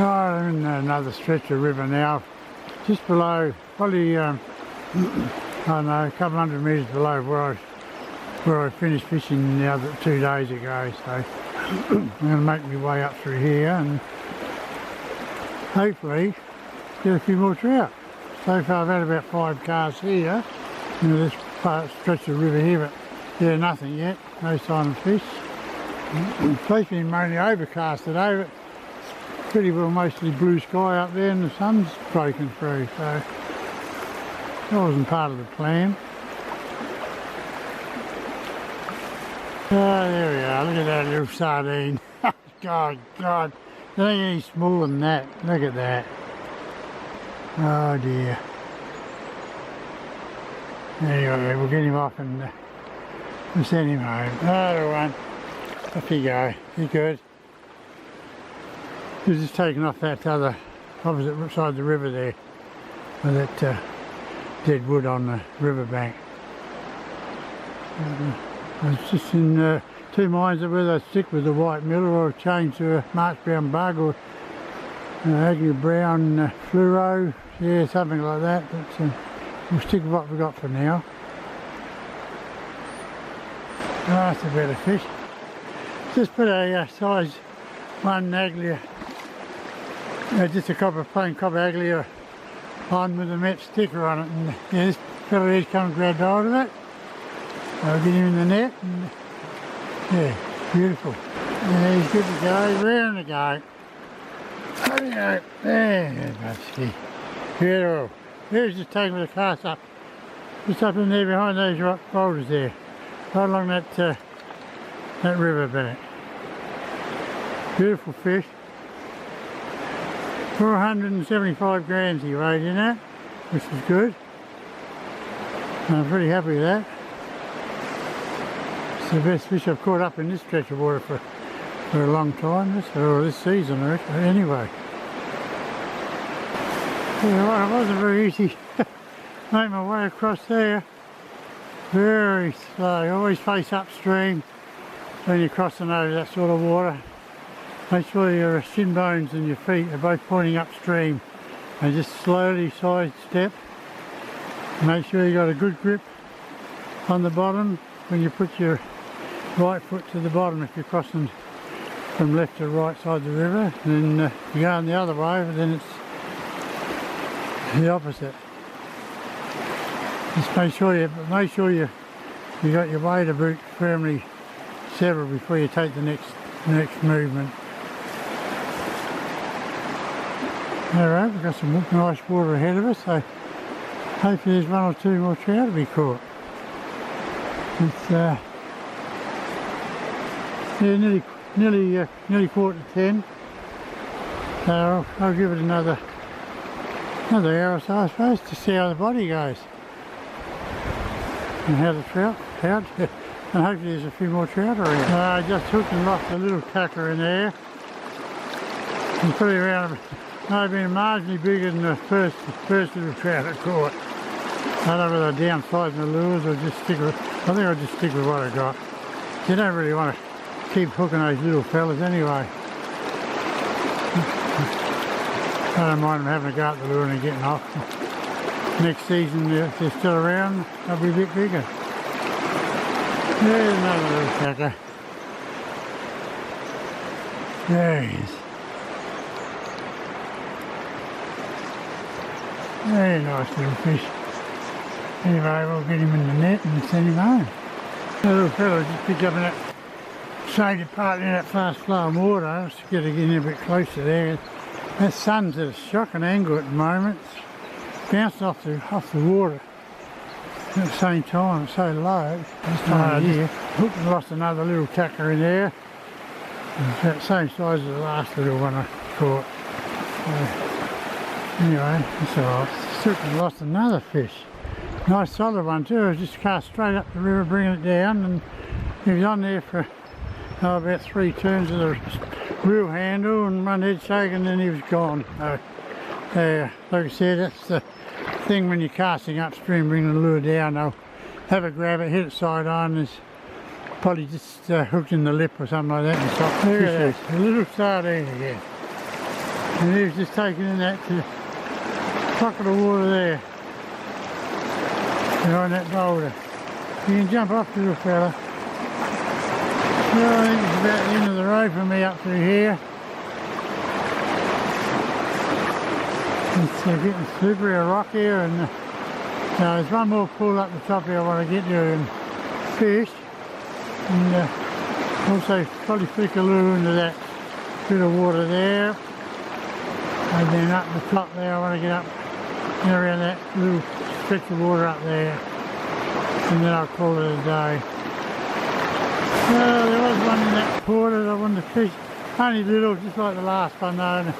Oh, I'm in another stretch of river now, just below, probably, I don't know, a couple hundred metres below where I finished fishing the other 2 days ago. So I'm going to make my way up through here and hopefully get a few more trout. So far I've had about 5 casts here, this stretch of river here, but yeah, nothing yet, no sign of fish. It's supposed to be mainly overcast today, but it's pretty well mostly blue sky up there and the sun's breaking through, so that wasn't part of the plan. Oh, there we are, look at that little sardine. God, they ain't any smaller than that, look at that. Oh dear. Anyway, we'll get him off and we'll send him home. Oh, one. Off you go. You good? He's just taken off that other opposite side of the river there with that dead wood on the riverbank. I was just in 2 minds of whether I'd stick with the white miller or change to a March brown bug or Agnew brown fluoro, yeah, something like that. But we'll stick with what we've got for now. Oh, that's a better fish. Just put a size 1 Aglia, just a plain copper Aglia on with a met sticker on it, and yeah, this fella here's come and grabbed hold of it. I'll get him in the net, and yeah, beautiful. Yeah, he's good to go, round to go. There we go, there, musky. Beautiful. Here's just taking the cast up, just up in there behind those rock boulders there, right along that river bank. Beautiful fish. 475 grams he weighed in that, which is good. I'm pretty happy with that. It's the best fish I've caught up in this stretch of water for a long time, this season anyway. Yeah, it wasn't very easy to make my way across there. Very slow, always face upstream when you're crossing over that sort of water. Make sure your shin bones and your feet are both pointing upstream and just slowly side step. Make sure you got a good grip on the bottom when you put your right foot to the bottom if you're crossing from left to right side of the river. And then if you're going the other way, then it's the opposite. Just make sure you got your wader boot firmly settled before you take the next movement. Alright, we've got some nice water ahead of us, so hopefully there's 1 or 2 more trout to be caught. It's yeah, nearly 9:45, so I'll give it another hour or so, I suppose, to see how the body goes and how the trout out, and hopefully there's a few more trout around. I just hooked and lost a little tackler in there. He's probably around, maybe been marginally bigger than the first little trout I caught. I don't know whether I'm downsizing the lures or just stick with, I think I'll just stick with what I got. You don't really want to keep hooking those little fellas anyway. I don't mind them having a go at the lure and getting off. Next season, if they're still around, they'll be a bit bigger. There's another little tacker. There he is. Very nice little fish. Anyway, we'll get him in the net and send him home. The little fellow just picked up in that shaded part in that fast flowing water. I'll just get in a bit closer there. That sun's at a shocking angle at the moment. It's bouncing off the water at the same time. It's so low this time of year. Hooked and lost another little tacker in there. It's about the same size as the last little one I caught. Anyway, it's alright. Hooked and lost another fish. Nice solid one too. I just cast straight up the river, bringing it down, and he was on there for about 3 turns of the reel handle and one head shake, and then he was gone. Like I said, that's the thing when you're casting upstream, bringing the lure down. They'll have a grab it, hit it side on, and it's probably just hooked in the lip or something like that. And there it is, a little sardine again. And he was just taking in that pocket of water there. Behind that boulder. You can jump up, little fella. Well, I think it's about the end of the road for me up through here. It's getting slippery or rock here, and there's one more pool up the top here I want to get to and fish, and also probably flick a lure into that bit of water there, and then up the top there I want to get up and around that little stretch of water up there, and then I'll call it a day. Well, there was one in that pool that I wanted to fish, only little, just like the last one though. And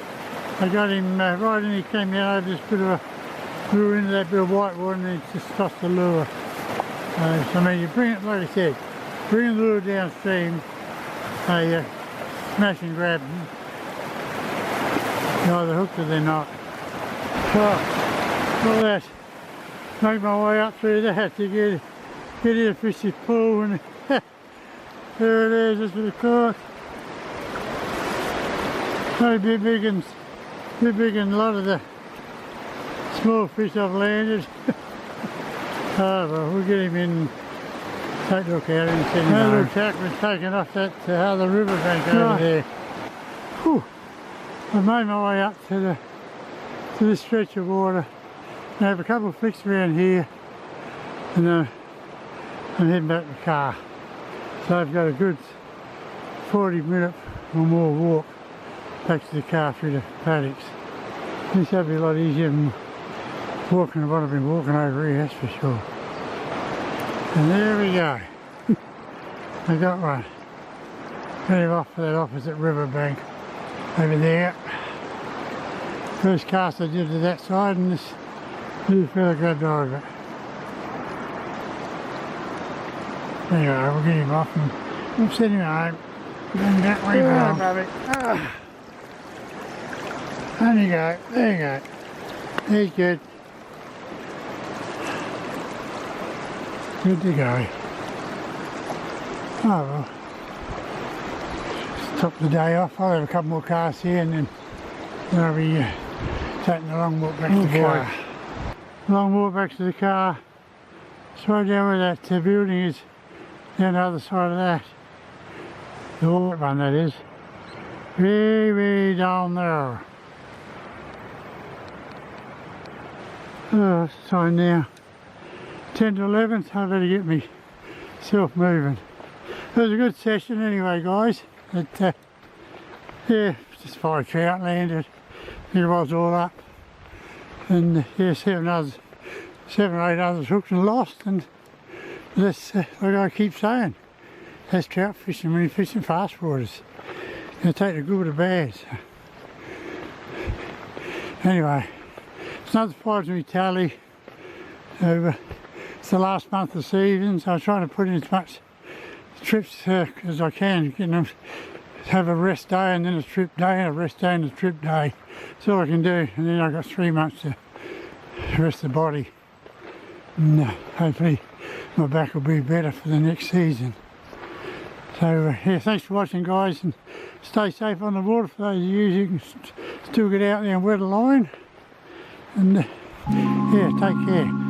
I got him right in, he came down over this bit of a lure into that bit of white water, and he just tossed the lure. So I mean, you bring it, like I said, bring the lure downstream, smash and grab, they're either hooked or they're not. So, all that, make my way up through that to get here to fish this pool, and there it is, just with the cork. Very big and a lot of the small fish I've landed. Oh well, we'll get him in, take a look at him and send him home. That little tack was taken off that other riverbank over there. Whew. I've made my way up to this stretch of water. I have a couple of flicks around here, and then I'm heading back to the car. So I've got a good 40-minute or more walk back to the car through the paddocks. This will be a lot easier than walking what I've been walking over here, that's for sure. And there we go. I got one. Heading off for that opposite riverbank over there. First cast I did to that side, and this little fella grabbed hold of it. Anyway, we'll get him off and we'll send him home. Going that way now. There you go, there you go. He's good. Good to go. Oh well. Top the day off. I'll have a couple more casts here, and then I'll be taking a long walk back to the car. Long walk back to the car. It's right down where that building is, down the other side of that. The white one, that is. Way down there. Oh, it's time now. 10 to 11, so I better get myself moving. It was a good session anyway, guys. But, yeah, just 5 trout landed. It was all up. And yeah, 7 or 8 others hooked and lost. And that's like I keep saying, that's trout fishing when you're fishing fast waters. You take the good with the bad. So. Anyway, it's not surprising me tally. It's the last month of the season, so I'm trying to put in as much trips as I can. You know, have a rest day and then a trip day, and a rest day and a trip day. That's all I can do, and then I've got 3 months to rest the body. And hopefully my back will be better for the next season. So yeah, thanks for watching, guys, and stay safe on the water. For those of you who can still get out there and wet a line, and yeah, take care.